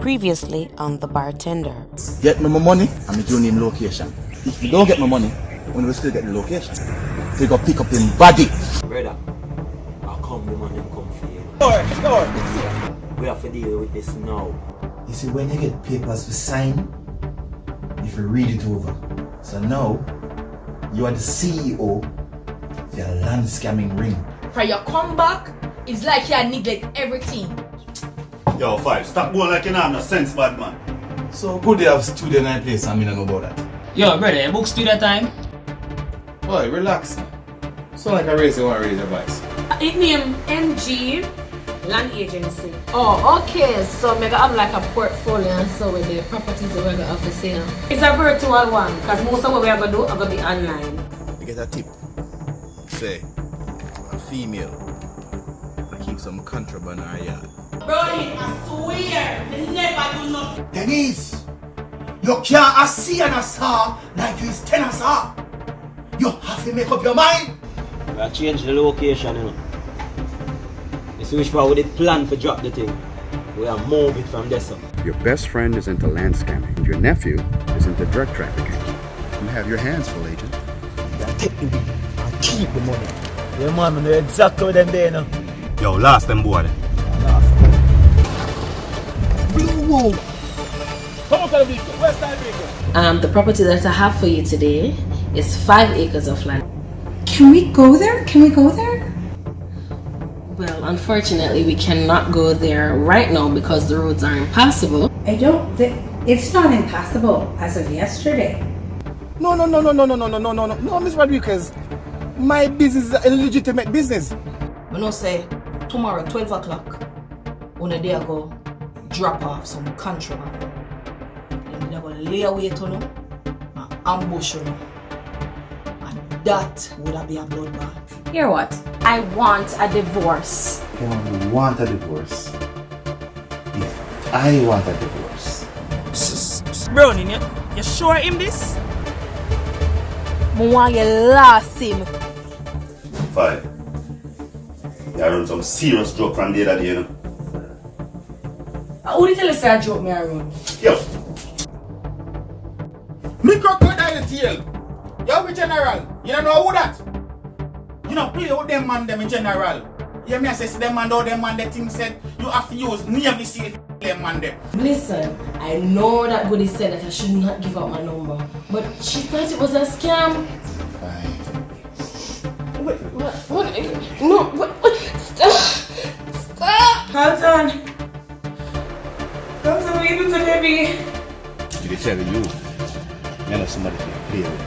Previously on The Bartender. Get me my money and me give him location. If you don't get my money, we will still get the location. So you go pick up him body. Brother, I'll come the money and come for you. Door. We have to deal with this now. You see, when you get papers to sign, you have to read it over. So now, you are the CEO of your land scamming ring. For your comeback, it's like you neglect everything. Yo, Five, stop going like you don't have no sense, bad man. So good they have studio night place and me don't know about that. Yo, brother, book studio time. Boy, relax. So like a raise, you want to raise your voice. It name MG Land Agency. Oh, okay. So we have like a portfolio and so with the properties that we're going to have for sale. It's a virtual one because most of what we're going to do are going to be online. You get a tip. Say, a female. I keep some contraband in her yard. Brody, I swear, they never do nothing. Denise, you can't see and saw like you is 10 and saw. You have to make up your mind. We have changed the location, you know. You see which part we did plan to drop the thing. We have moved it from there, sir. Your best friend is into land scamming. Your nephew is into drug trafficking. You have your hands full, agent. Take the money and keep the money. Yeah, man, I know exactly what them there now. Yo, last them boy. Whoa! Come on, the vehicle. Where's that vehicle? The property that I have for you today is 5 acres of land. Can we go there? Well, unfortunately, we cannot go there right now because the roads are impassable. It's not impassable as of yesterday. No, Miss Rodriguez. My business is a legitimate business. I know say, tomorrow, 12 o'clock, when a day ago, drop off some contraband. Then they're going to lay away to you and ambush you. And that would be a bloodbath. Hear what? I want a divorce. You want a divorce. If I want a divorce. Brownie, you sure him this? I want you last him. Five. You run some serious joke from the other day, you know. Who did you tell us that joke me around? Yo, Me crocodile tail. You're a general. You don't know who that? You know, play with them man them in general. You may say them man the thing said you have to use Navy SEAL them man them. Listen, I know that Goody said that I should not give out my number, but she thought it was a scam. Fine. What? No, what? Stop! Carlton! Carlton, what you do to baby? did tell you, you know somebody can play with.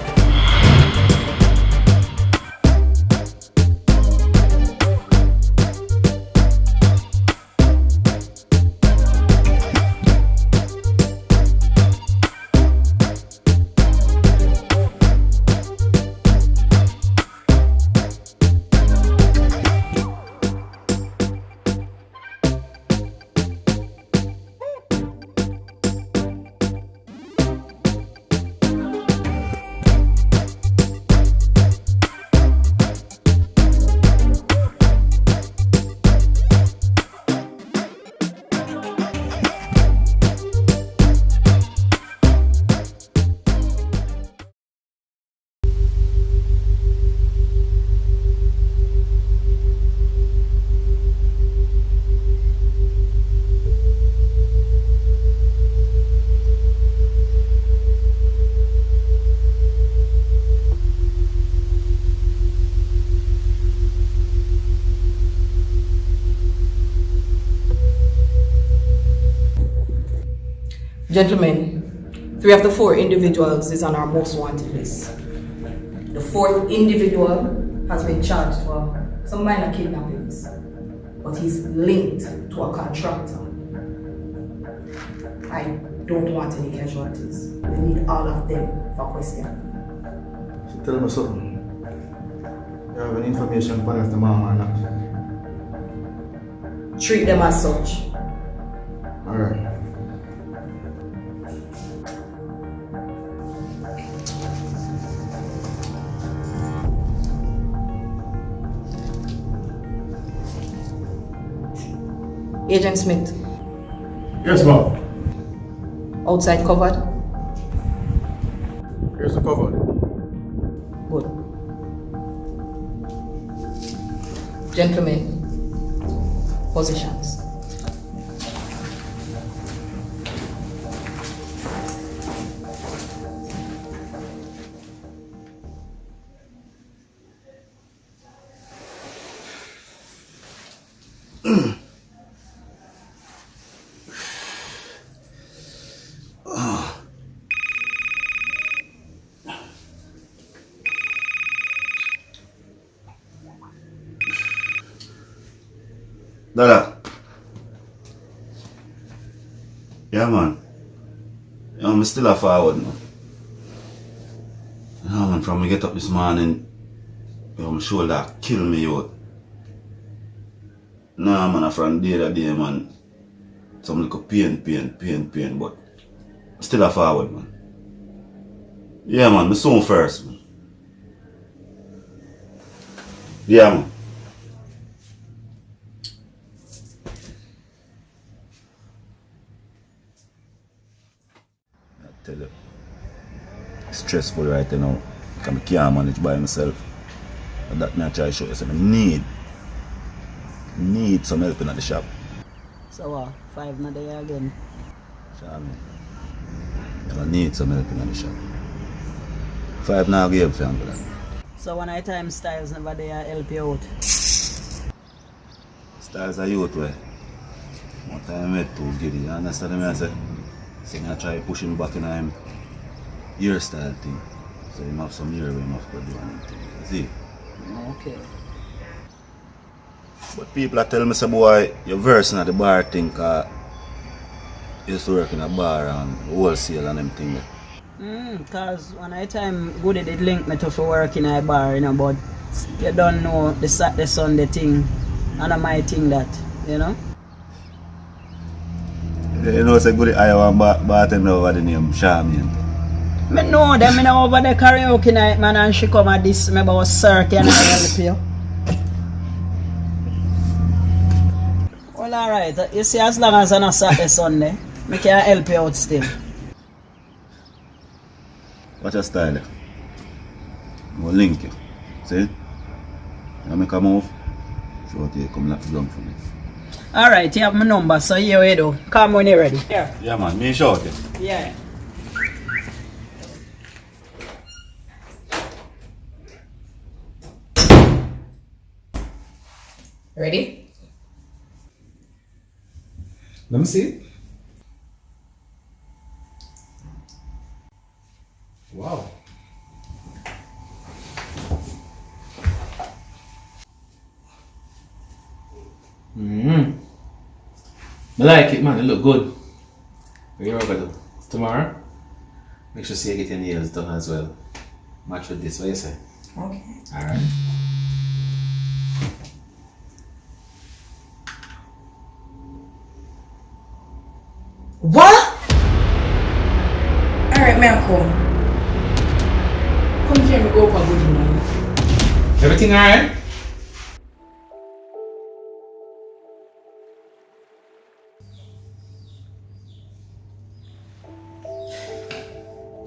Gentlemen, 3 of the 4 individuals is on our most wanted list. The 4th individual has been charged for some minor kidnappings, but he's linked to a contractor. I don't want any casualties. We need all of them for question. So tell me something. You have any information about if the mama or not? Treat them as such. Alright. Agent Smith. Yes, ma'am. Outside covered? Here's the cover. Good. Gentlemen, positions. Dada. Yeah, man. I'm still a forward, man. Yeah, man, from me get up this morning, my shoulder kill me out. Nah, man, from day to day, man. Some little pain, but still a forward, man. Yeah, man, me soon first, man. Yeah, man. Tell you, it's stressful right now because I can't manage by myself. And that I try to show you, so I need some help in the shop. So 5 not there again. Sure, I need some help in the shop. 5 now give for that. So one night time Styles never there help you out. Styles are youth way. One time I met too giddy, you understand me I say? So I try to push him back in him hairstyle thing. So he have some hair where he have to do anything. See? Okay. But people are telling me, say, boy, you're versing at the bar thing because you used to work in a bar and wholesale and them thing. Cause one night time Goody did link me to for work in a bar, you know, but you don't know the Saturday Sunday thing and I might think that, you know? You know, it's a good Iowa bartender over the name Charmian. Me know them, me know over the karaoke night, man, and she come at this, me about 30 and I help you. Well, alright, you see, as long as I'm not Saturday Sunday, me can help you out still. Watch your style. I'm going to link you. See? You make a move, so you come lock down for me. Alright, you have my number, so here we do. Come when you're ready. Here. Yeah, man, me short it. Yeah. Ready? Let me see. Wow. I like it, man. It look good. What you gonna do? Tomorrow? Make sure you get your nails done as well. Match with this, what you say? Okay. Alright. What? Alright, man, come. Come here, we go for good man. Everything alright?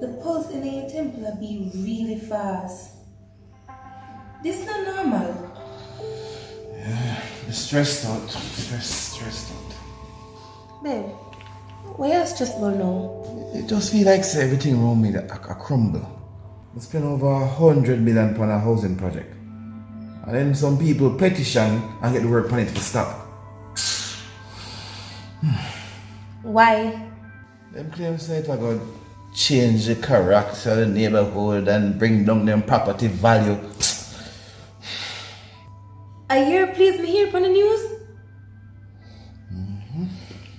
The pulse in your temple be really fast. This not normal. Yeah, I'm stressed out. Stressed out. Babe, why are you stressed about now? It just feel like everything around me a crumble. I spent over 100 million on a housing project. And then some people petition and get the work on it to stop. Why? Them claims that I got change the character of the neighborhood and bring down them property value. Are you pleased me here on the news?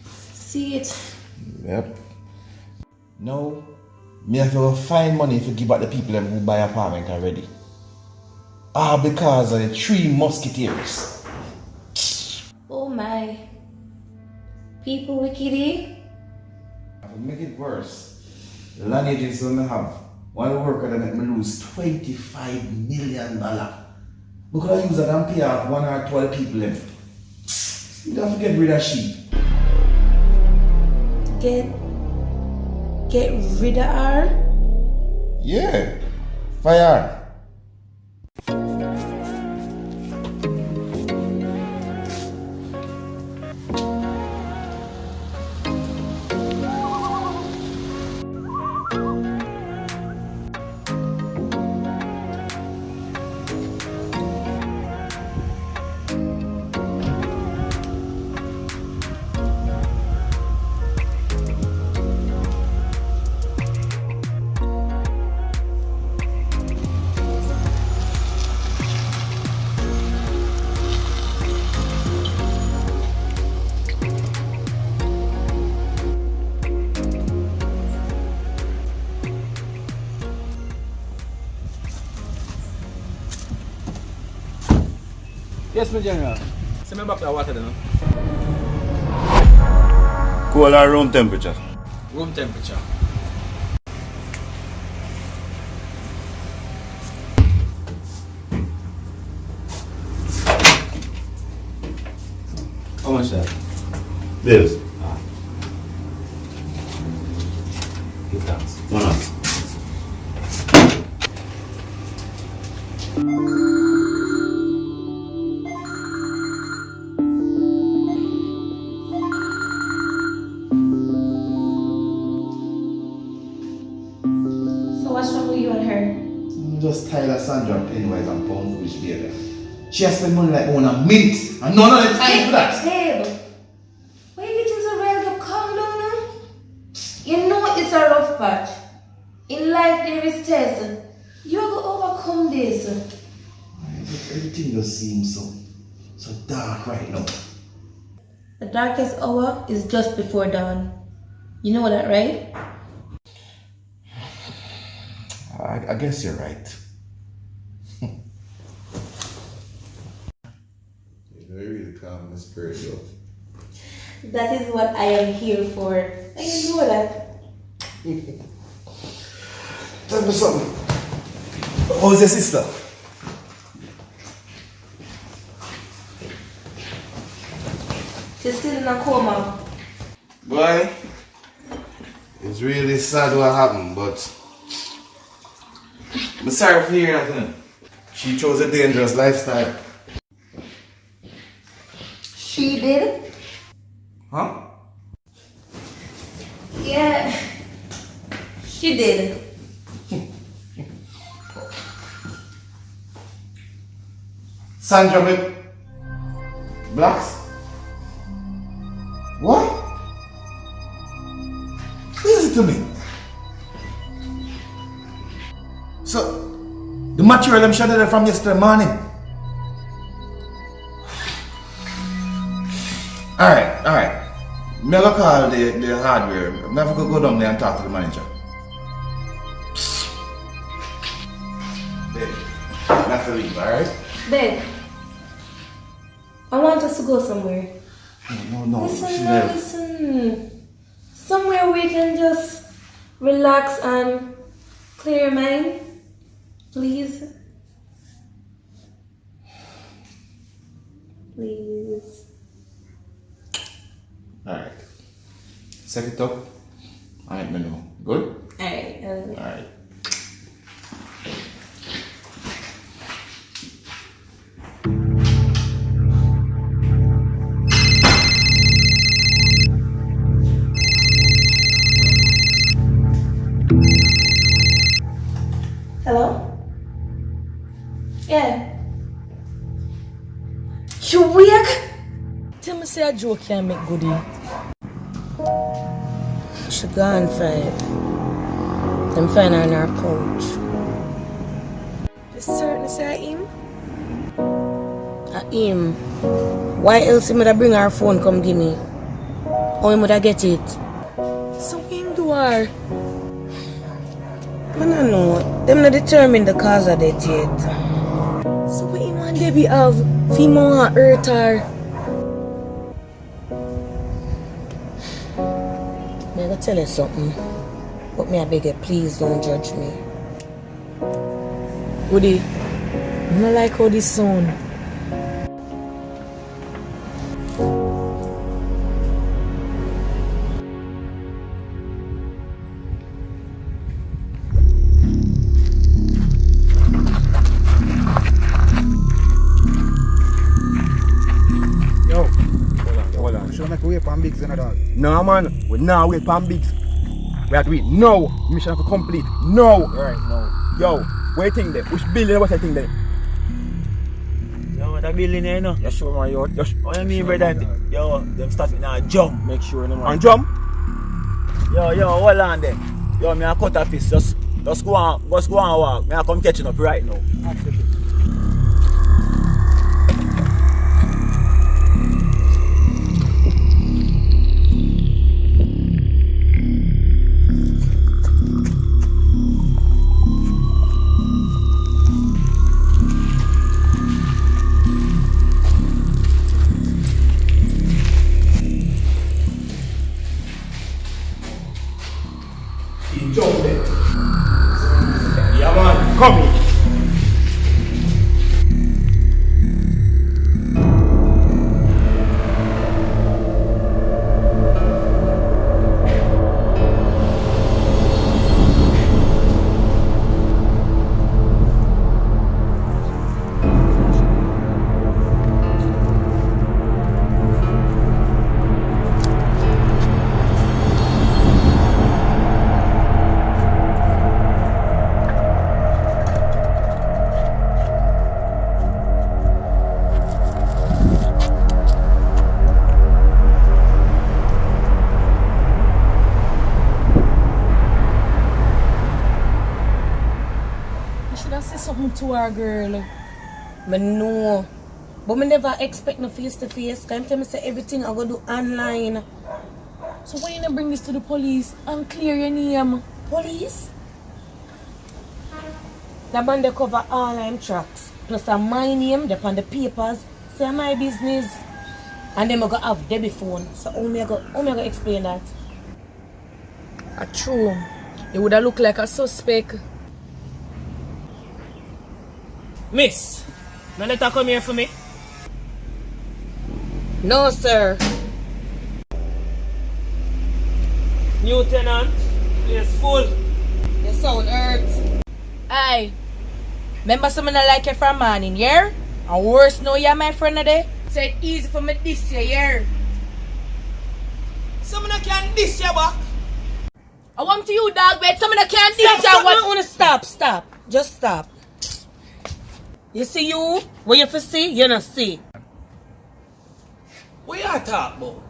See it. Yep. Now, me have to find money to give back the people who buy apartment already. Because of the 3 musketeers. Oh my. People wickedy. I will make it worse. The land agency will have one worker that make me lose $25 million. Because I use that and pay out 1 or 2 other people in. You have to get rid of sheep. Get get rid of her? Yeah. Fire. Yes, my general. Send me back to the water then. Cool or room temperature? Room temperature. How much that? Bills. Give thanks. 1 hour. So what's wrong with you and her? I'm just tired of Sandra Pennywise and pound foolish behavior. She has spent money like on a mint and none of the time for that. Babe, why you getting so riled up? Calm down now. You know it's a rough patch. In life there is tests. You are going to overcome this. Everything just seems so dark right now. The darkest hour is just before dawn. You know that, right? I guess you're right. You're really calm in the spirit, though. That is what I am here for. And you know that. Tell me something. How's your sister? She's still in a coma. Boy, it's really sad what happened, but I'm sorry for hearing that. She chose a dangerous lifestyle. She did? Huh? Yeah. She did. Sandra with blacks? What? Listen to me. So, the material I'm showing from yesterday morning. Alright. I'm going to call the hardware. I'm going to go down there and talk to the manager. Babe, I'm have to leave, alright? Babe, I want us to go somewhere. No. Listen. Somewhere we can just relax and clear your mind. Please. Please. Alright. Set it up. Alright, me know. Good? Alright. Alright. Hello? Yeah. You weak? Tell me say a joke can't make goodie. She gone 5. Them find her on her couch. You certain say him? Him. Why else he would bring her phone come give me? Or he would get it? So him do her. I don't know. Them not determine the cause of death yet. So what him and Debbie have? Female and hurt her. I'm gonna tell you something. But me I beg you, please don't judge me. Woody, I don't like how this sound. Biggs, you know, dog. No, man. We now wait for Biggs. We have to wait now. Mission for complete. No. Right, no. Yo, what you think there? Which building what you think there? Yo, what a building there, you know? You sure, man, yo. What you mean, brother? Yo, them start with now jump. Make sure, no, man. And jump? Yo, hold on there. Yo, me a cut a fist. Just go on walk. Me a come catching up right now. Jump there. Yeah, man. Come here. To our girl. I know. But I never expect no face to face. Can tell me say everything I go do online. So why you not bring this to the police and clear your name? Police? That man they cover all I'm tracks. Plus my name, they on the papers. Say my business. And then I go have Debbie phone. So how me I go explain that? True. It would have looked like a suspect. Miss, no let her come here for me. No, sir. Lieutenant, place full. You sound hurt. Aye. Remember someone I like you from morning, yeah? And worse, no, you're my friend today. So it's easy for me this year, yeah? Someone can diss you back. I want to you, dog, but someone can't diss you. I want to stop. Just stop. You see you? What you for see? You not see. What you talk about?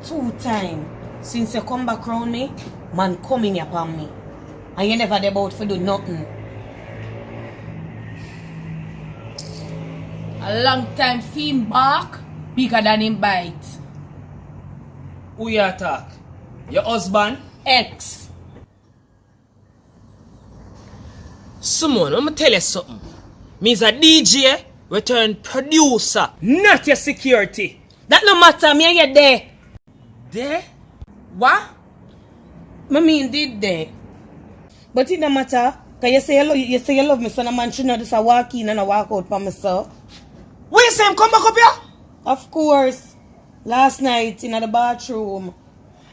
2 times since you come back round me, man coming upon me. And you never about to do nothing. A long time film back, bigger than him bite. Who you talk? Your husband? Ex. Someone, let me tell you something. Me's a DJ, return producer, not your security. That no matter, me and you there. There? What? I mean, did there. But it no matter, because you say you love me, so no man should not just walk in and walk out for myself. What you say him come back up here? Of course. Last night in the bathroom.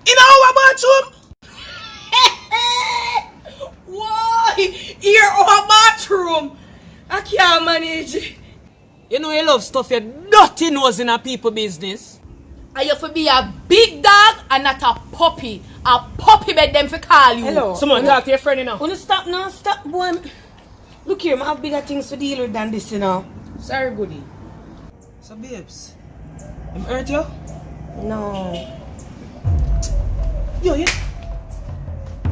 In our bathroom? Why? Here our bathroom. I can't manage it. You know you love stuff your dirty nose in a people business. I have to be a big dog and not a puppy. A puppy bed them for call you. Hello. Someone talk to your friend, you know. Wanna stop now? Stop, boy. Look here, I have bigger things to deal with than this, you know. Sorry, goodie. So, babes, I'm hurt you? No. Yo,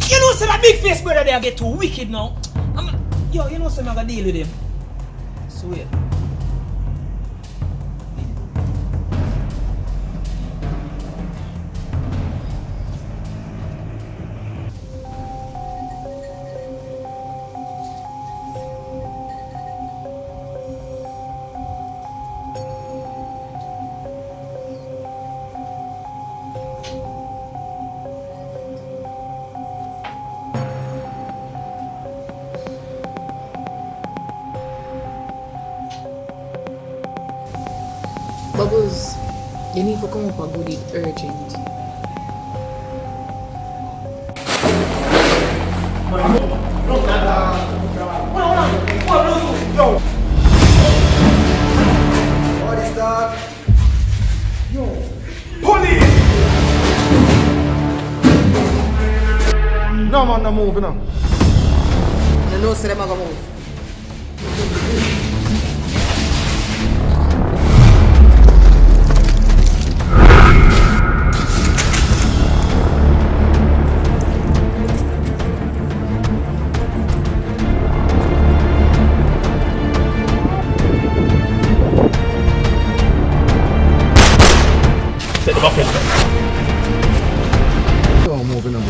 you know, some big face brother there get too wicked now. You know, some I gotta deal with him. Sweet. Bubbles, you need to come up a goodie urgent. What is that? Yo, No man, no move, you know. You know, say them are going to move. Set the bucket. Don't move, you know.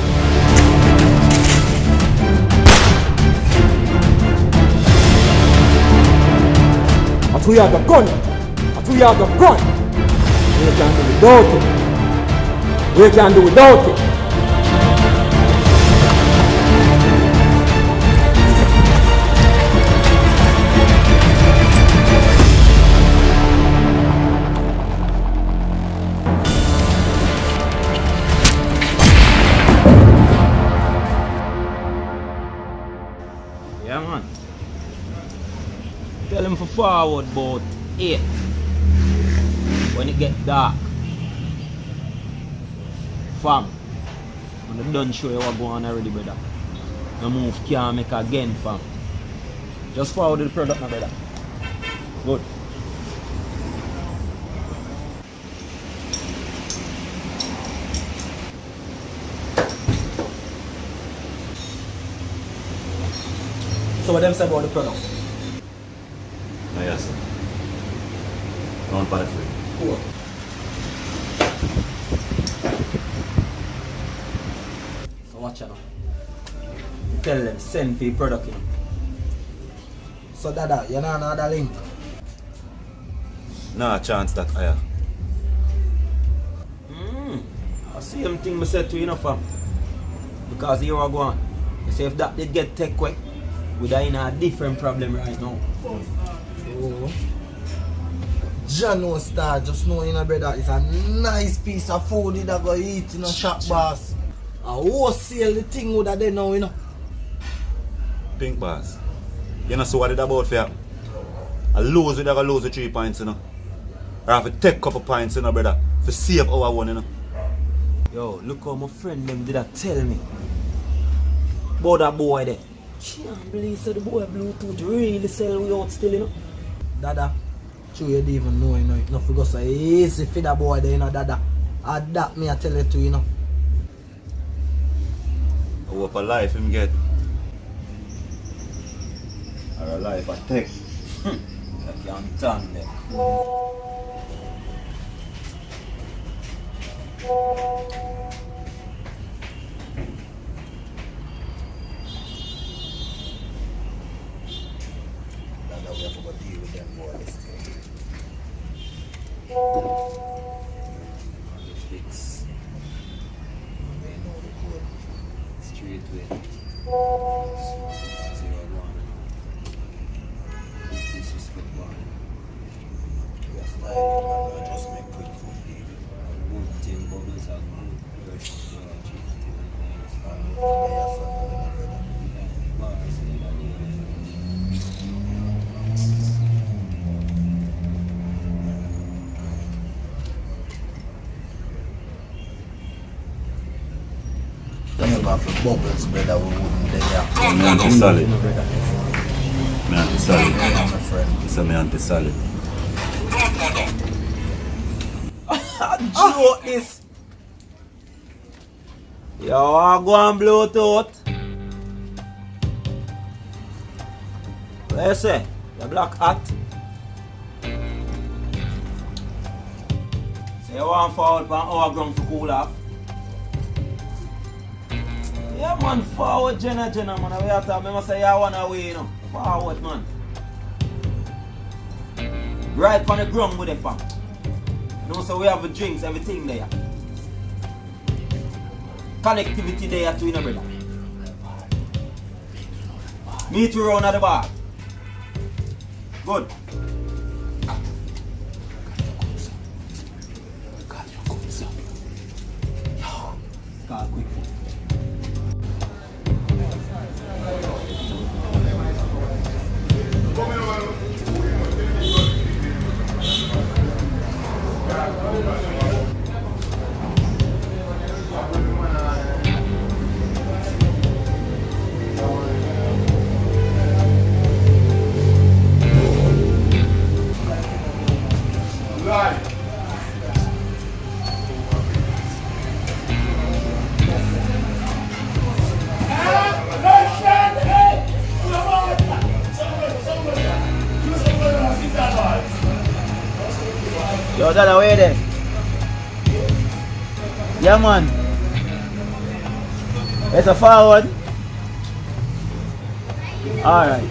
I threw you out the gun. I threw you out the gun. We can do without it. We can do without it. Yeah, man. Tell him for forward about 8 when it get dark. Fam, when they done show you what going on already, brother. The move can't make again, fam. Just forward the product now, brother. Good. So what them say about the product? No, yes, sir. Don't buy free. Cool. So watch out now. You tell them send for your product, you know. So Dada, you know another link? Nah, chance that I have. I see them thing I said to you, fam. Because here I go on. You say if that did get take away, we'd in a different problem right now. Oh. John no star, just know, you know, brother, it's a nice piece of food you that go eat in a shop, boss. I wholesale the thing with that they know, you know. Pink boss. You know so what it about for you? I lose with 3 points, you know. Or have to take a couple points, you know, brother. To save our one, you know. Yo, look how my friend them did that tell me about that boy there. Can't believe so the boy Bluetooth really sell we out still, you know. Dada, true you didn't even know, you know. It's not for go so easy for that boy there, you know, Dada. And that me I tell you too, you know. I hope a life him get. Or a life I take. I can't turn them. Dada, we have to go deal with them boys. Fix. They know the code. Straight way. 0-1. Disrespect one. Yes, I just make quick food. Good thing, bubbles are good. Bubbles, brother, we wouldn't there. Me anti-solid. Me anti-solid. Yeah, my friend. This is me anti-solid. Joke this. Yo, I go on Bluetooth. What you say? The black hat. So you want forward from our ground to cool off? Yeah man, forward Jenna man. We have to remember say you want away, you know. Forward man. Right on the ground with the fam. You know, so we have the drinks, everything there. Connectivity there too, you know, brother. Meet you around at the bar. Good. Call quick. that away there. Yeah, man. It's a forward. Alright.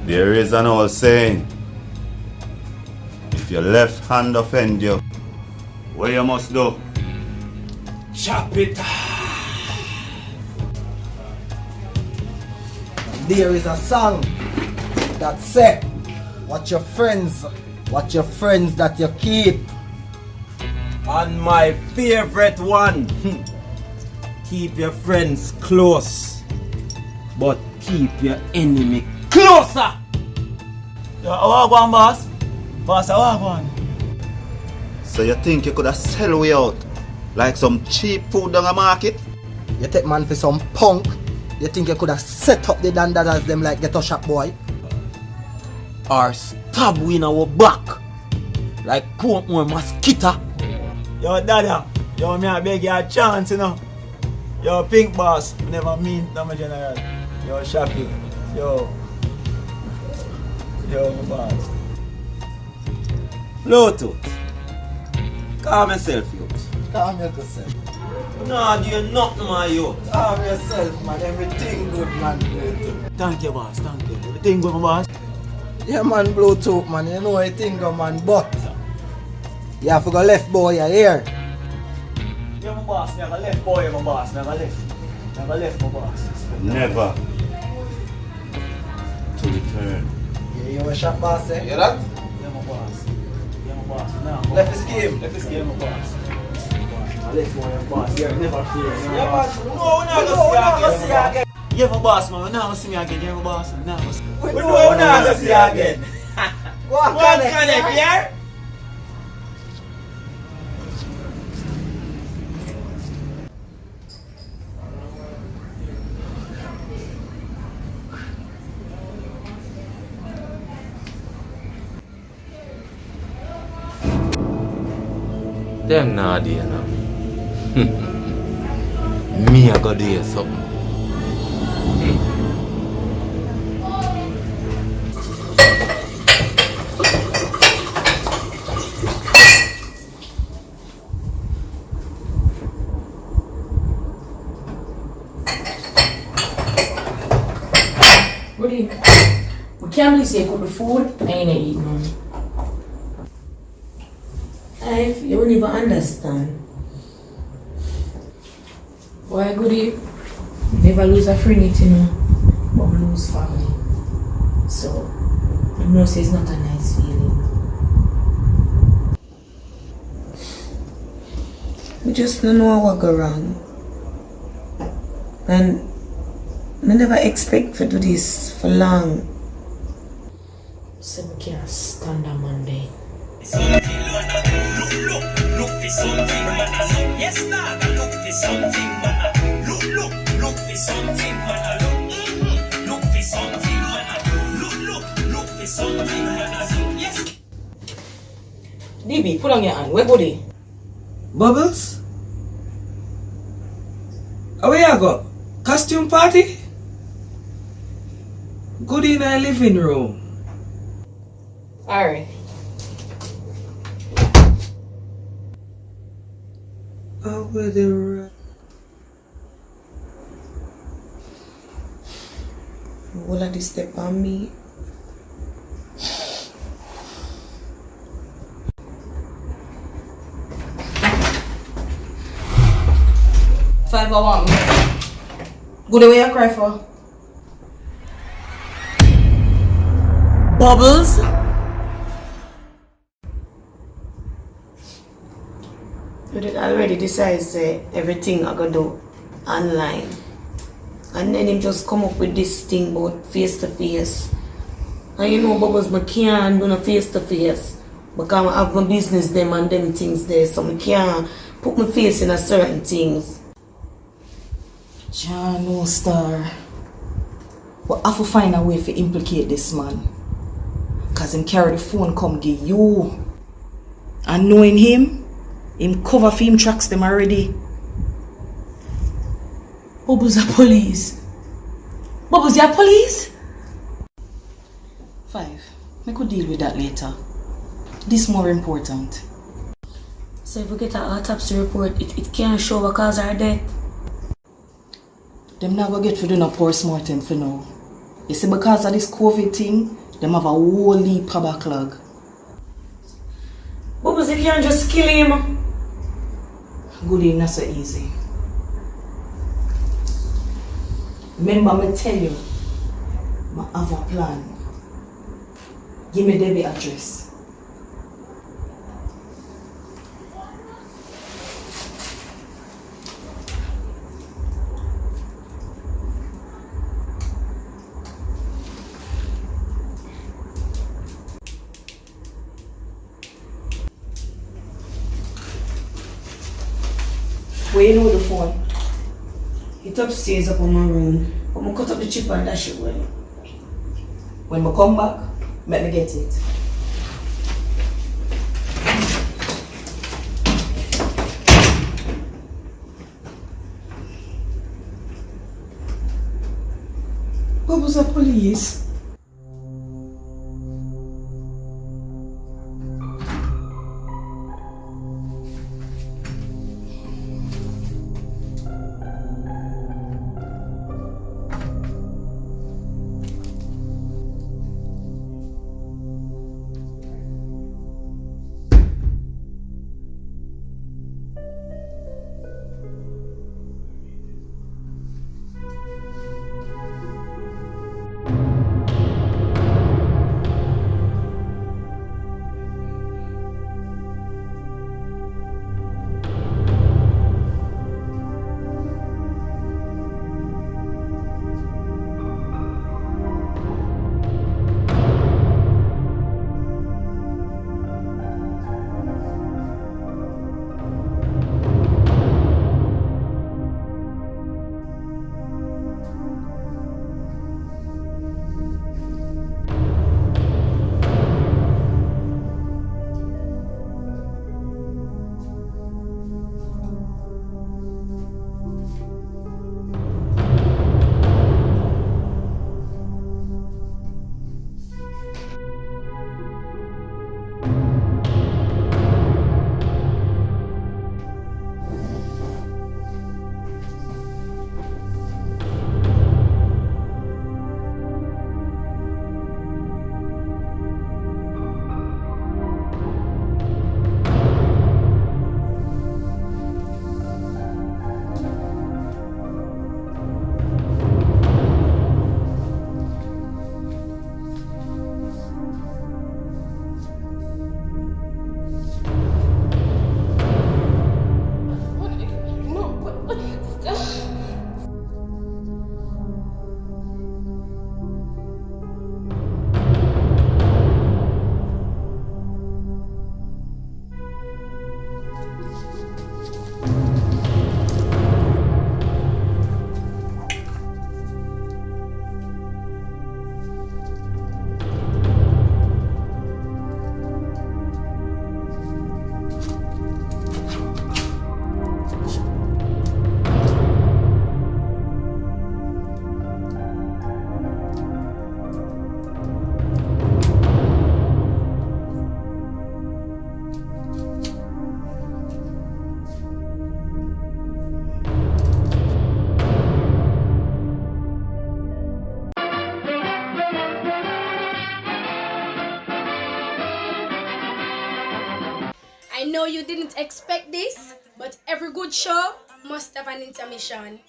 There is an old saying, if your left hand offend you, what you must do? Chop it. There is a song that says, watch your friends that you keep. And my favorite one, keep your friends close, but keep your enemy closer. Yo, how go on, boss? Boss, how go on? So you think you could have sell way out like some cheap food on the market? You take man for some punk. You think you could have set up the dandadas them like ghetto shop boy? Or stab we in our back like Portmore mosquito. Yo, Dada, yo, me I beg you a chance, you know. Yo, Pink Boss, never mean to my general. Yo, Shappy, yo, my boss. Bluetooth, calm yourself, youth. Calm yourself. No, do you nothing, my youth. Calm yourself, man. Everything good, man. Bluetooth. Thank you, boss, thank you. Everything good, my boss? Yeah, man, Bluetooth, man. You know everything good, man, but you have to go left, boy, you hear? Yeah, my boss, never left, boy, my boss, never left. Never left, my boss. Never to return. Yeah, you a shop boss, eh? You hear that? Yeah, my boss. Yeah, my boss. No, Left his game. Left his game, my boss. I left my boss. Yeah, never fear. Yeah, man. No, we're not gonna see you again. Yeah, my boss, man. We're not gonna see me again. Yeah, my boss. We're not gonna see you. We're not gonna see you again. What connect, yeah? Them not there now. Me I go do something. Really? We can't really say good food. I ain't eating none. You don't even understand. Why goody? Never lose a friend, you know, but we lose family. So, I know it's not a nice feeling. We just don't know what go wrong. And I never expect to do this for long. So we can't stand a Monday. Look for something, man. Yes, nah, look for something, man. Look for something, man. Look for something, man. Look for something, man. Yes. DB, put on your hand. Where go they? Bubbles? Where you go? Costume party? Good in our living room. Alright. Over the Will I step on me? Five or one. Good away I cry for. Bubbles? You did already decide say everything I gonna do online. And then him just come up with this thing about face to face. And you know Bubbles, I can't do no face to face. Because I have my business them and them things there. So I can't put my face in a certain things. John, no star. But I have to find a way to implicate this man. Cause him carry the phone come give you. And knowing him cover film tracks them already. Bubbles are police. Bubbles, you are police? 5. We could deal with that later. This more important. So if we get an autopsy report, it can't show what cause our death. Them not gonna get for doing a post-mortem for now. You see, because of this COVID thing, them have a whole heap of backlog. Bubbles, you can't just kill him. Good, not so easy. Remember me tell you, I have a plan. Give me Debbie address. Where you know the phone? It's upstairs up on my room. I'm gonna cut up the chip and dash it away. When we come back, let me get it. Bubbles are police. I know you didn't expect this, but every good show must have an intermission.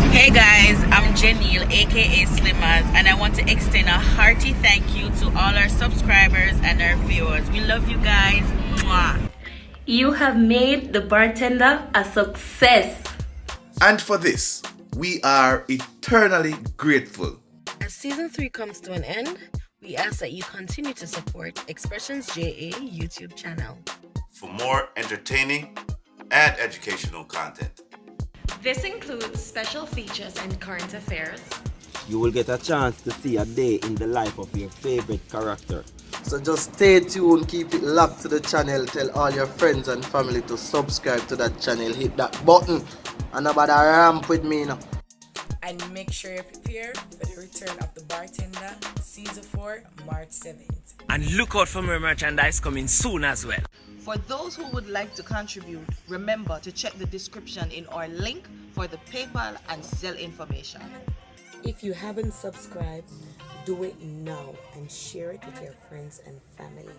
Hey guys, I'm Janelle aka Slimmers, and I want to extend a hearty thank you to all our subscribers and our viewers. We love you guys. Mwah. You have made the bartender a success. And for this, we are eternally grateful. As season 3 comes to an end, we ask that you continue to support Xpressionz JA YouTube channel for more entertaining and educational content. This includes special features and current affairs. You will get a chance to see a day in the life of your favorite character So just stay tuned, keep it locked to the channel, tell all your friends and family to subscribe to that channel, hit that button, and about to ramp with me now. And make sure you prepare for the return of the Bartender Season 4, March 7th. And look out for more merchandise coming soon as well. For those who would like to contribute, remember to check the description in our link for the PayPal and Zelle information. If you haven't subscribed, do it now and share it with your friends and family.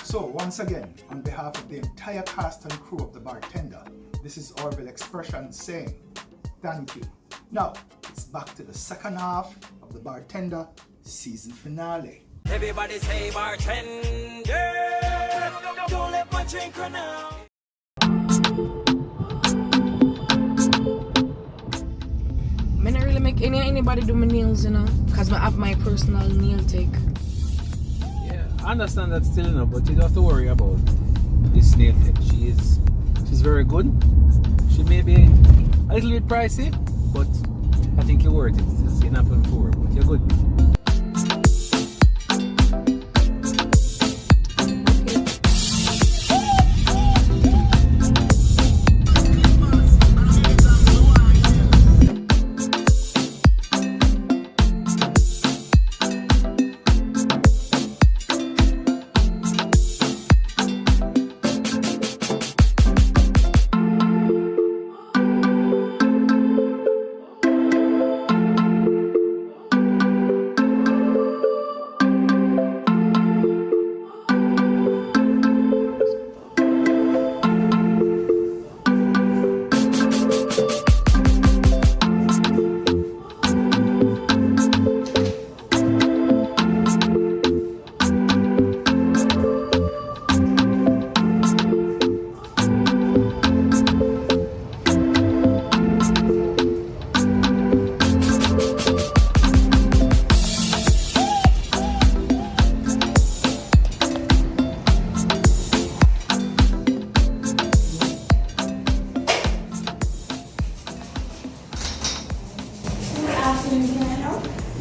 So once again, on behalf of the entire cast and crew of The Bartender, this is Orville Xpressionz saying thank you. Now, it's back to the second half of The Bartender season finale. Everybody say bartender, don't let my drink run out. I don't really make anybody do my nails, you know, because I have my personal nail tech. Yeah, I understand that still, you know, but you don't have to worry about this nail tech. She's very good. She may be a little bit pricey, but I think you're worth it. It's enough for her, but you're good.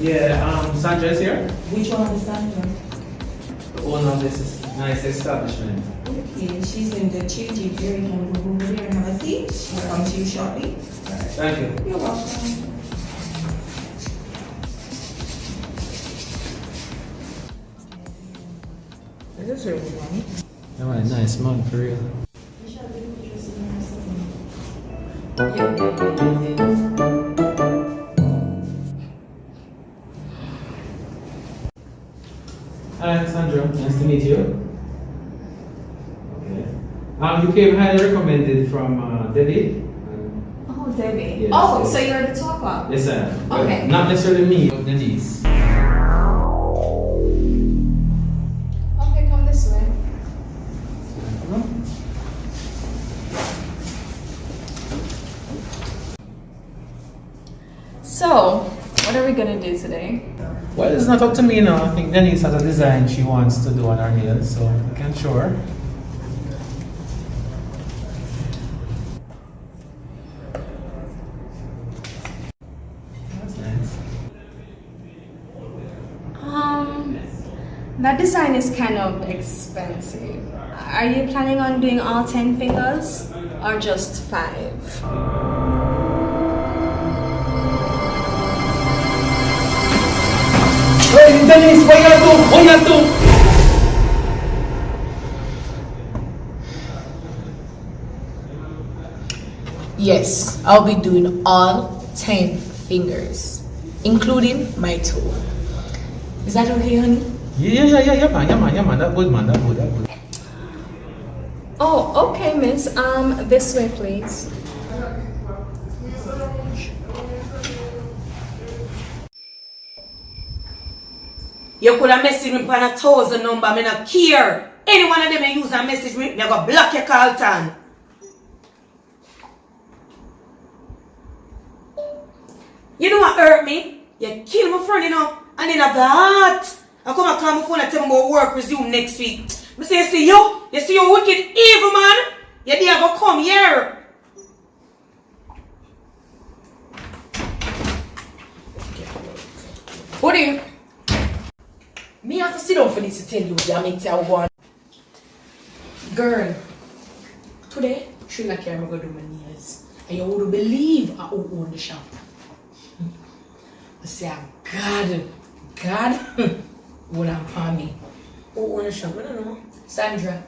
Yeah, Sandra is here. Which one is Sandra? The owner of this nice establishment. Okay, she's in the changing area. You can go over there and have a seat. She'll come to you shortly. Thank you. You're welcome. Is this really one? Yeah, man, nice man, for real. Hi, Sandra. Nice to meet you. Okay. You came highly recommended from Debbie. Oh, Debbie. Yes, Oh, so- so you're the talker? Yes, I am. But Okay. not necessarily me, but Denise. Okay, come this way. So, what are we gonna do today? Well, it's not up to me now. I think Denise has a design she wants to do on her nails, so I can show her. That's nice. That design is kind of expensive. Are you planning on doing all 10 fingers or just 5? Hey, Denise, what you do? What you do? Yes, I'll be doing all 10 fingers, including my toe. Is that okay, honey? Yeah, man. That good, man. That good. Oh, okay, miss. This way, please. You could have messaged me on 1,000 number, I don't care. Any one of them use and message me, I go block your call time. You know what hurt me? You kill my friend, you know, and then after that, I come and call my phone and tell me about work resume next week. I say, you see you wicked evil man? You dare go come here. Buddy, me have to sit down for this to tell you what I make tell one. Girl, today, she like I'm gonna do my nails. And you wouldn't believe I own the shop. I say, God, what I'm for me. Who own the shop? I don't know. Sandra.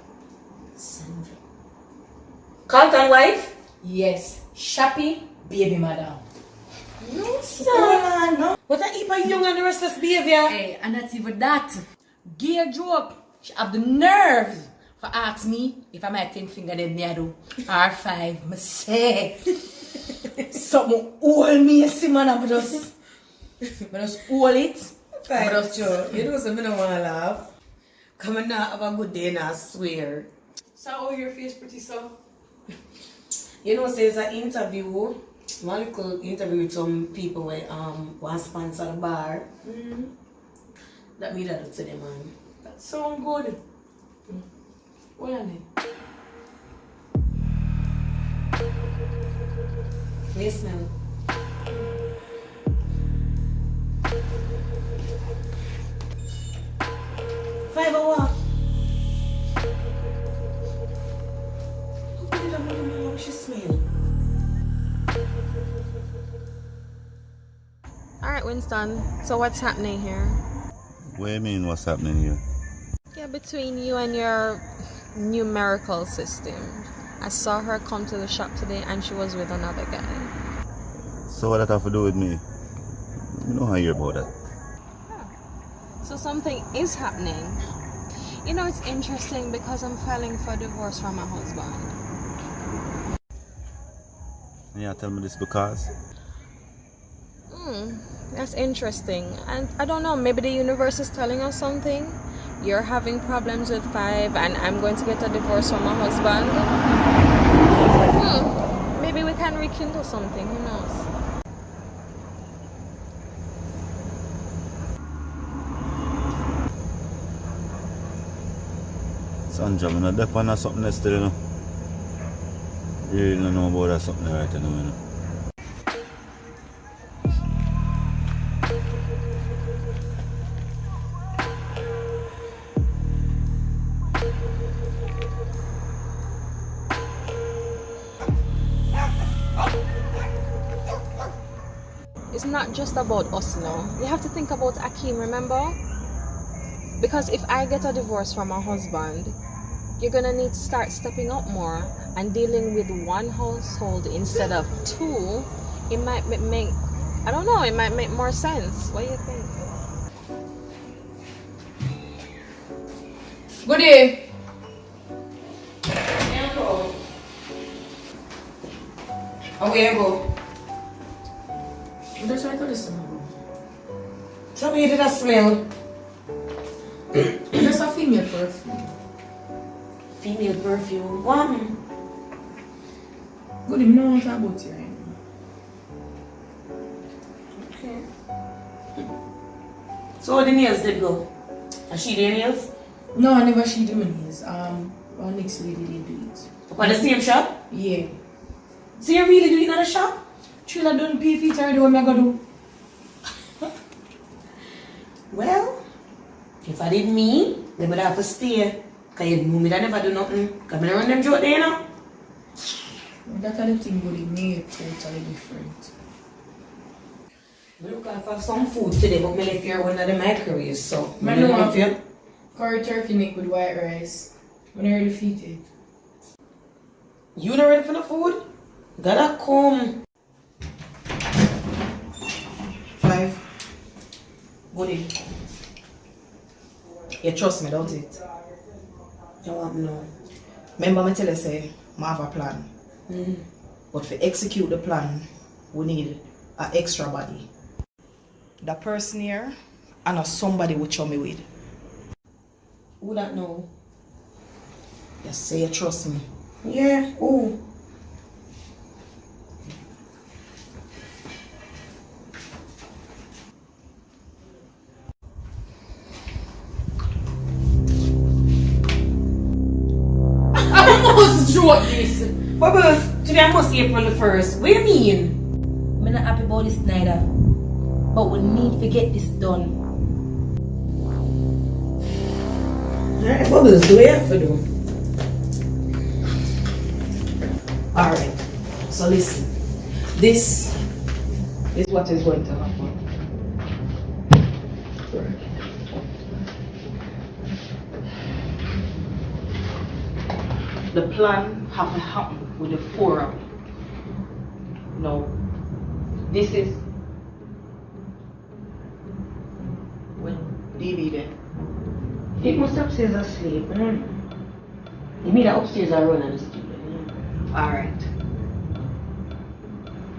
Carlton wife? Yes. Shappy, baby madam. No, sir. No. What a heap of young and restless behavior. Hey, and not even that. Gear joke. She have the nerves for ask me if I might 10 finger them me do. R5, me say. Something hold me, you see man, I just hold it. I just you know something I don't want to laugh. Come on now, have a good day now, I swear. So how your face pretty so? You know, there's an interview, one little interview with some people where want to sponsor the bar. That me that to them, man. That sound good. What are they? They smell. Five hours. How she smell? Alright, Winston, so what's happening here? What do you mean, what's happening here? Yeah, between you and your numerical system. I saw her come to the shop today and she was with another guy. So what that have to do with me? You know how I hear about that. So something is happening. You know, it's interesting because I'm filing for divorce from my husband. Yeah, tell me this because? That's interesting. And I don't know, maybe the universe is telling us something. You're having problems with 5 and I'm going to get a divorce from my husband. Maybe we can rekindle something, who knows? Sandra, I'm not depend on something else still, you know. Really don't know about that something right now, you know. It's not just about us now. You have to think about Akeem, remember? Because if I get a divorce from my husband, you're gonna need to start stepping up more and dealing with one household instead of 2. It might make, I don't know, it might make more sense. What do you think? Good day. Where you go? That's why I got this one. Tell me, did I smell? That's a female perfume. Female perfume? What? Good, you know what about you right now. Okay. So the nails did go? And she did nails? No, I never she did my nails. Our next lady did do it. But the same shop? Yeah. So you really do it in the shop? Trilla don't pay feet already, what am I gonna do? Well, if I did me, they would have to stay. Because you know me that never do nothing. Because I run them joke there now. That's the thing with the me totally different. I look for some food today, but I left here one of the microwaves, so I don't know if you... Curry turkey neck with white rice. When I already feed it. You not ready for the food? Gotta come. 5. Good in. You trust me, don't it? You want me know. Remember me tell you say, I have a plan. But to execute the plan, we need an extra body. The person here, and somebody will show me with. Who that know? You say you trust me. Yeah, who? Joke this. Bubbles, today I must April the 1st. What do you mean? I'm not happy about this neither. But we need to get this done. Alright, Bubbles, do we have to do? Alright, so listen. This is what is going to happen. The plan have to happen with the forum. No. This is when DB there. He must upstairs asleep. You mean that upstairs are running the studio? Alright.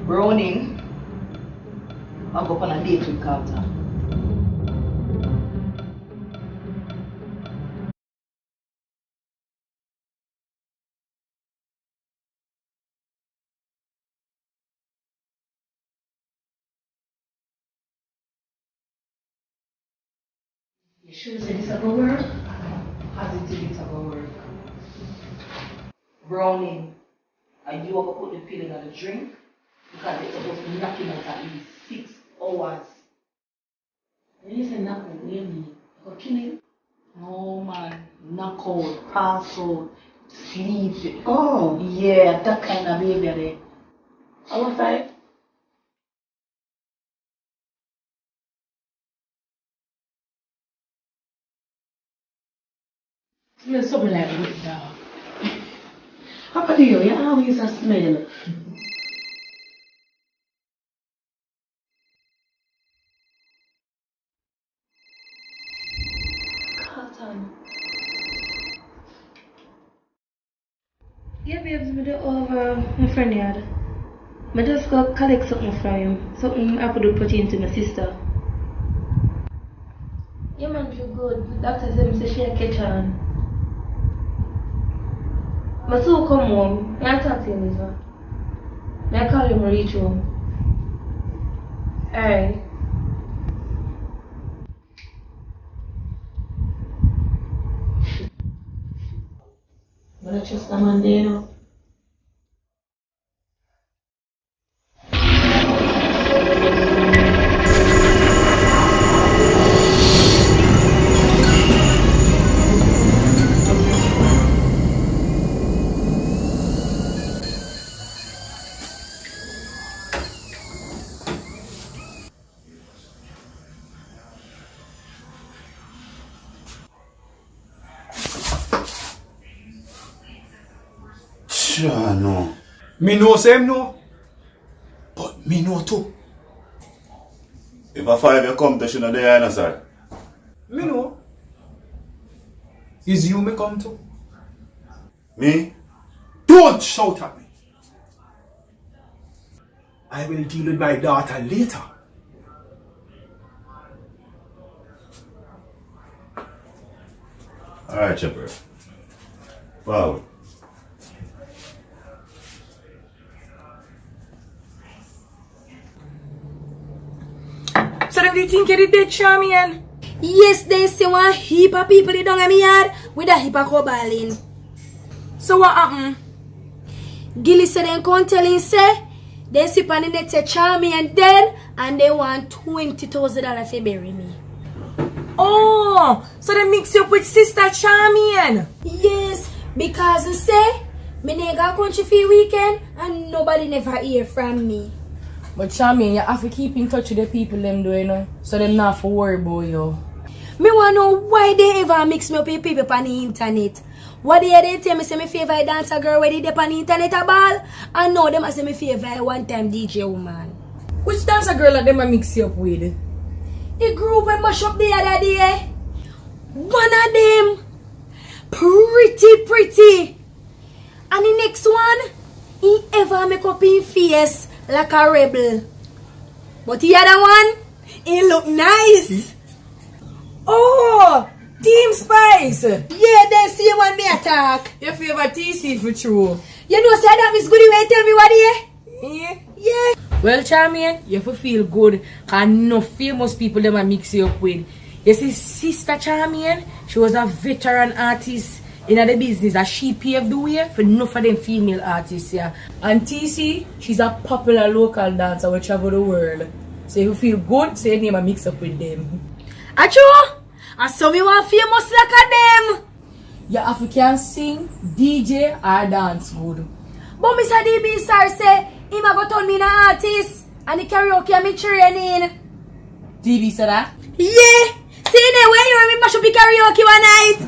Browning, I'll go on a date with Carter. You sure say this is gonna work? Positive it's gonna work. Browning, and you will put the pill in the drink because it's supposed to be knocking out at least 6 hours. When you say knock out, what do you mean? Go kill him? No man, knock out, pass out, sleep. Oh. Yeah, that kind of behavior there. How was I? Smell something like a wet dog. How about you? You always a smell. Cotton. Yeah, babes, me do over my friend yard. I just go collect something from him. Something I could put into my sister. Yeah, man, feel good. The doctor said she catch on. But so come home. I talk to him later. I call him reach home. Alright. But I trust the man there now. Sure, no. Me know same no. But me know too. If a 5 year come to, she know the answer. Me know. Is you me come to? Me? Don't shout at me. I will deal with my daughter later. Alright, Chipper. Forward. So do you think you did Charmian? Yes, they say one heap of people down in my yard with a heap of cobaling. So what happened? Gilly said they can't tell him say they see on the net say Charmian dead and they want $20,000 to bury me. Oh, so they mix you up with Sister Charmian? Yes, because they say me nigga country for weekend and nobody never hear from me. But Charmian, you have to keep in touch with the people them do, you know, so them not for worry about you. Me want to know why they ever mix me up with people on the internet. What they tell me say me favorite dancer girl where they dey on the internet a ball, and now them say me favorite one time DJ woman. Which dancer girl that them a mix you up with? The group we mash up the other day. One of them pretty. And the next one, he ever make up his face like a rebel. But the other one, he look nice. Oh, Team Spice. Yeah, they see one me attack. Your favorite TC for true. You know, say that Miss Goody will tell me what he Yeah. Well, Charmian, you have to feel good. Cause no famous people them a mix you up with. You see, Sister Charmian, she was a veteran artist in the business, as she paved the way for enough of them female artists, yeah. And TC, she's a popular local dancer who travel the world. So if you feel good, say your name and mix up with them. Achoo! And so me want famous like a them. You have to can sing, DJ or dance good. But Mr. DB sir say him a go turn me in an artist and the karaoke and me training. DB said that? Yeah. See there when you remember should be karaoke one night.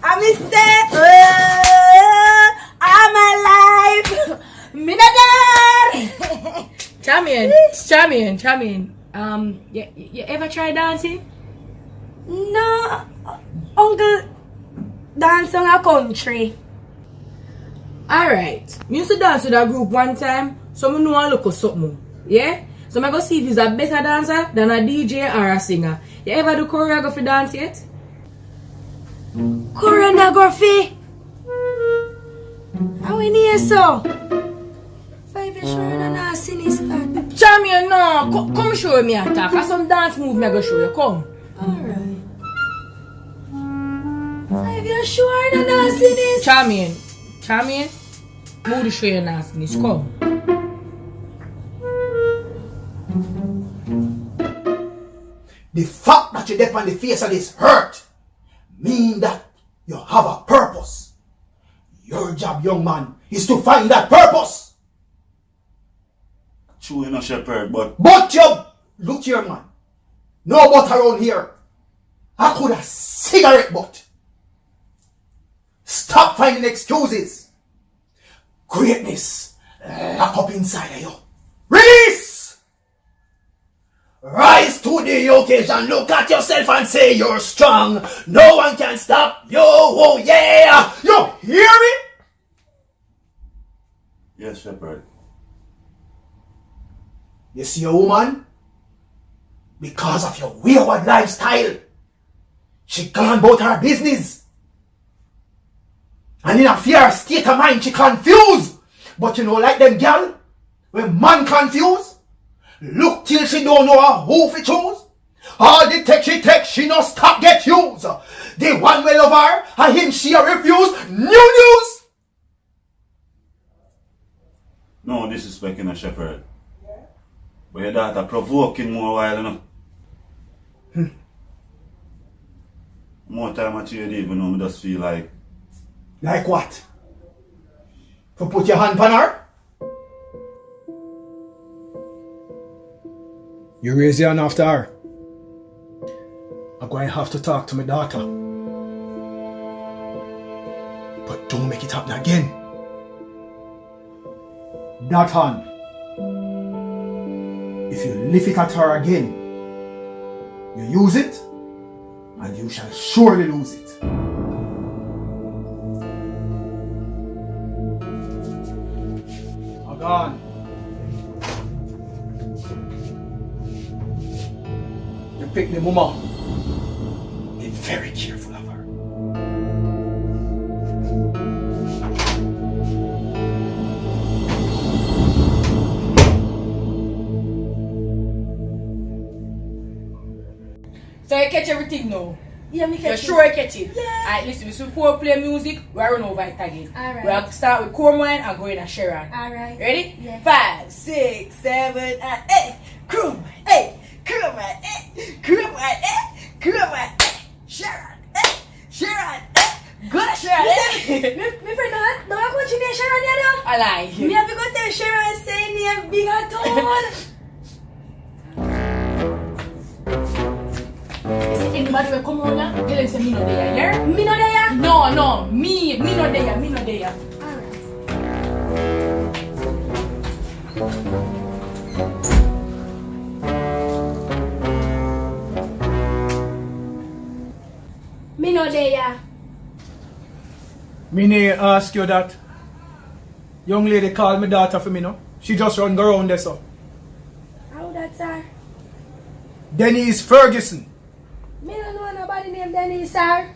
And me say, I'm alive. Me not dead. Charmian. You ever try dancing? No, uncle. Dance on a country. Alright. Me used to dance with a group one time, so I know I look at something. Yeah? So I go see if he's a better dancer than a DJ or a singer. You ever do choreography dance yet? Choreography? How we near so? 5 years sure and not sinister. Champion, no. Come show me a talk. Have some dance move me go show you. Come. Alright. 5 years sure and not sinister. Champion. Move to show you nastiness. Come. The fact that you dip on the face of this hurt mean that you have a purpose. Your job, young man, is to find that purpose. True, you know, shepherd, but you look here, man. No butt around here. I could have cigarette butt. Stop finding excuses. Greatness lock up inside of you. Release! Rise to the occasion. Look at yourself and say you're strong. No one can stop you. Oh yeah. You hear me? yes, shepherd. You see a woman? Because of your wayward lifestyle, she gone about her business. And in a fear state of mind, she confused. But you know, like them girl, when man confused, look till she don't know who to choose. All the tech she no stop get used. The one will love her, and him she a refuse. New news. No disrespecting a shepherd. But your daughter provoking more while, you know. More time I cheer even though I just feel like. Like what? To put your hand on her? You raise your hand after her. I'm going to have to talk to my daughter. But don't make it happen again. That hand, if you lift it at her again, you use it, and you shall surely lose it. Gone. You pick the mama. Be very careful of her. So you catch everything now? Yeah, me catch You're it. sure I catch it? Yeah. Alright, listen, before we play music, we'll run over it again. Alright. We'll start with Cornwall and go in a Sharon. Alright. Ready? Yeah. 5, 6, 7, 8. Cornwall, 8. Cornwall, 8. Cornwall, 8. Cornwall, 8. Sharon, 8. Sharon, 8. Go to Sharon, 8. Me friend, don't have much in Sharon yet though. I lie. Me have to go tell Sharon say name big at all. Anybody will come around now? Tell them say me no there, yeah? Me no there? No, me no there. Me no there. Me need ask you that. Young lady called my daughter for me, no? She just run go around there, so. How that, sir? Denise Ferguson. Me don't know nobody named Denise, sir.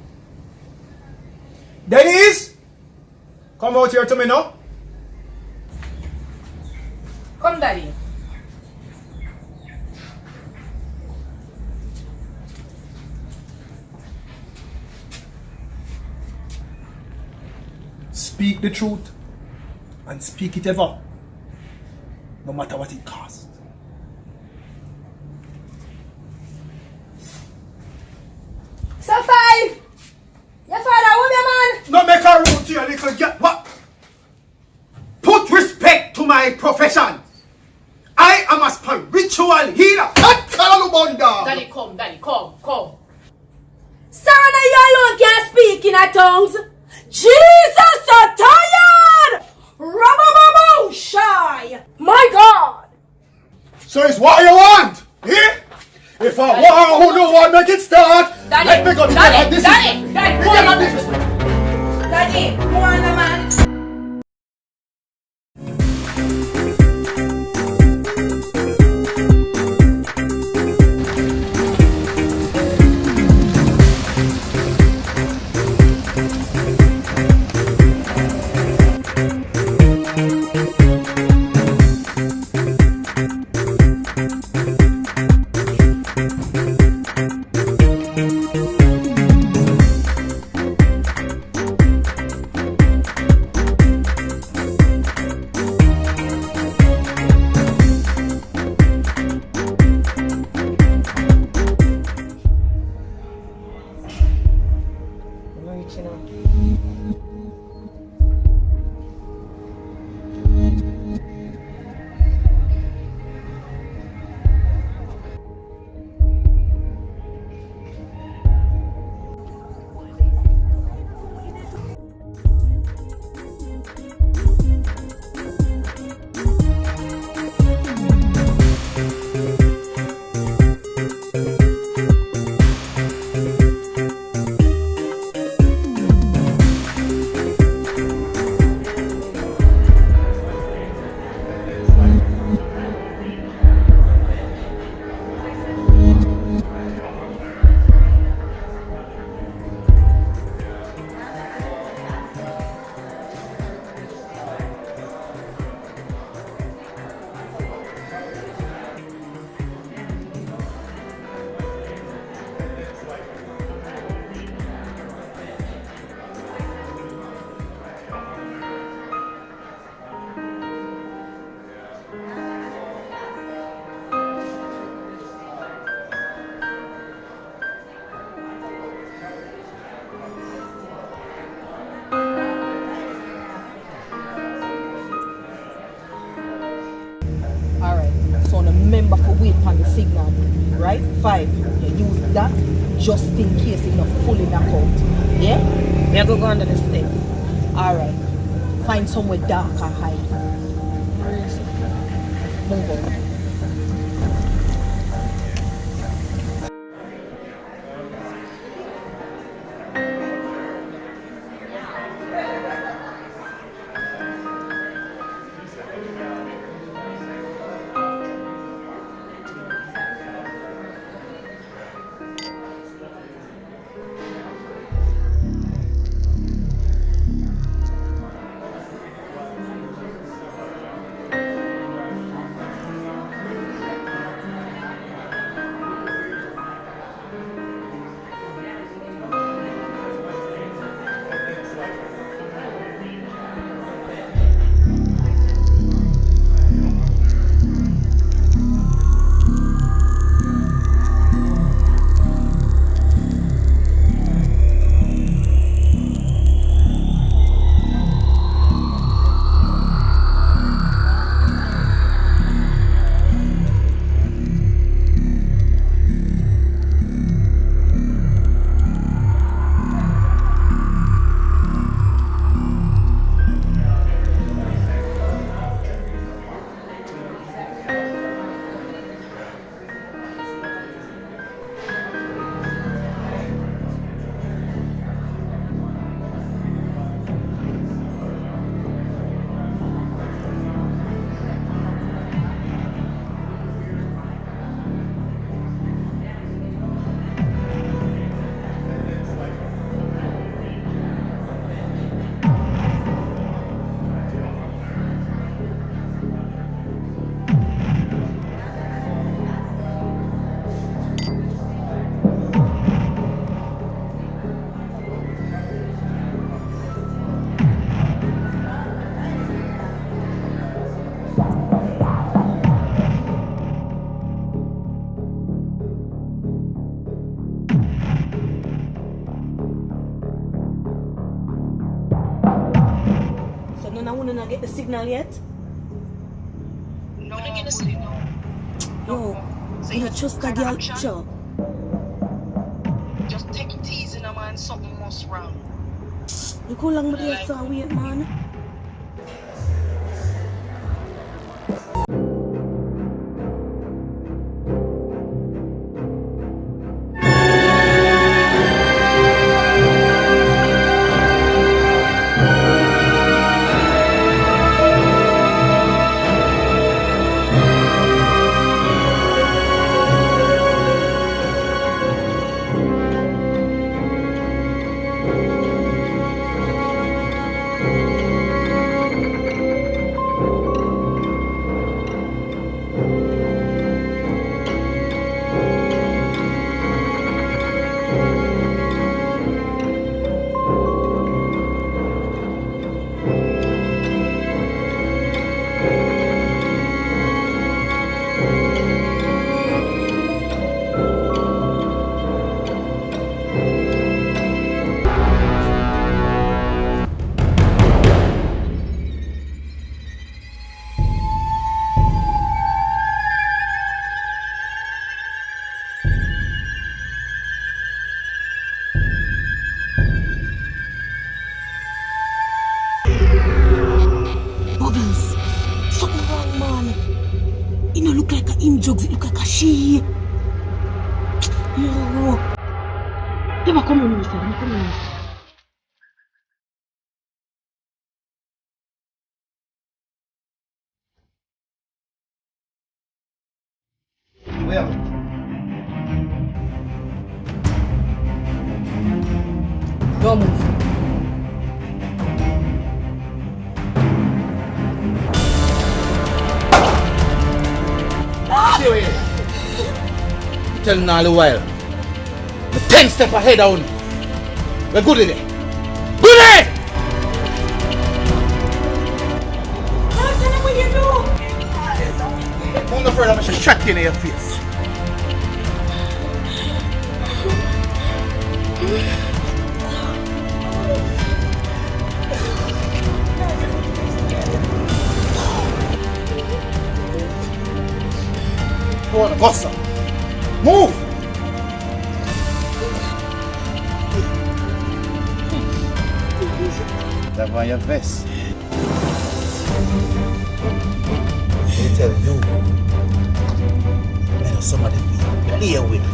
Denise! Come out here to me now. Come, Daddy. Speak the truth. And speak it ever. No matter what it costs. Sir, Daddy, come, Daddy, come. Sarah, now you alone can't speak in a tongues. Jesus, so tired. Rabababoo, shy. My God. So it's what you want? Yeah? If I want, who do want make it start? Daddy, let me go. Daddy, Daddy, come on, man. remember for wait on the signal, right? 5, you use that just in case you're not fully knocked out. Yeah? We are going to go under the step. Alright. Find somewhere dark and hide. Move on. Not get the signal yet? No. Yo, you trust a girl, sure. Just take it easy now, man. Something must wrong. Look how long they saw wait, man. Jugs, it look like a she. Yo. Never come on, mister. Never come on. Well. Don't move. Telling all the while. The 10 step ahead on. We're good at it. Good at it! What you do? I'm not afraid I'm going to shot you in your face. Go on, go son. Move! That on your vest. They tell you, man, somebody play with.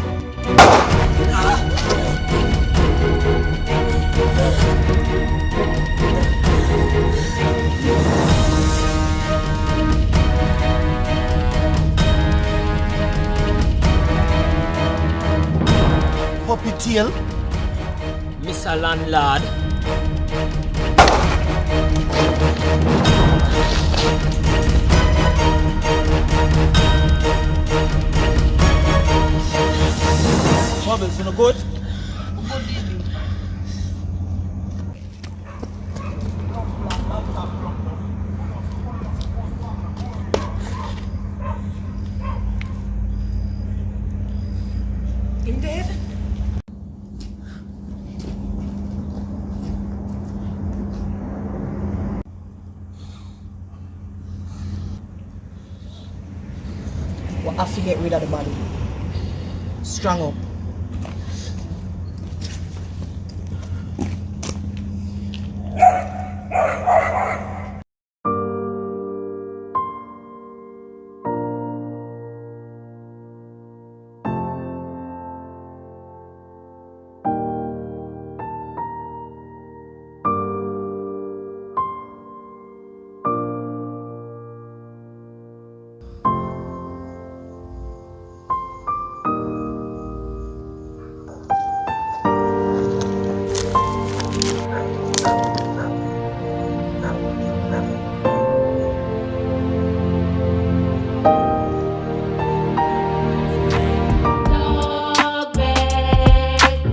Puppy tail. Mr. Landlord. Bubbles, you know good? Indeed. We have to get rid of the body. Strong up.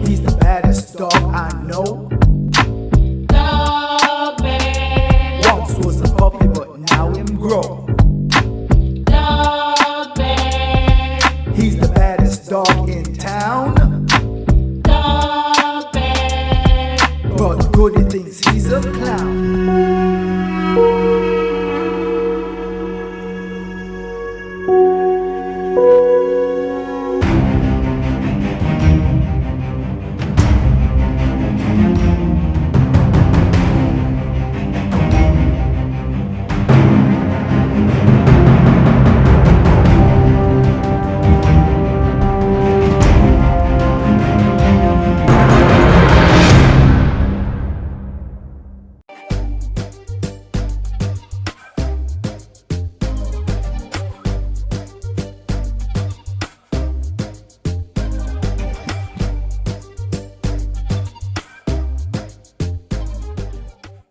He's the baddest dog I know. Once was a puppy, but now him grow. He's the baddest dog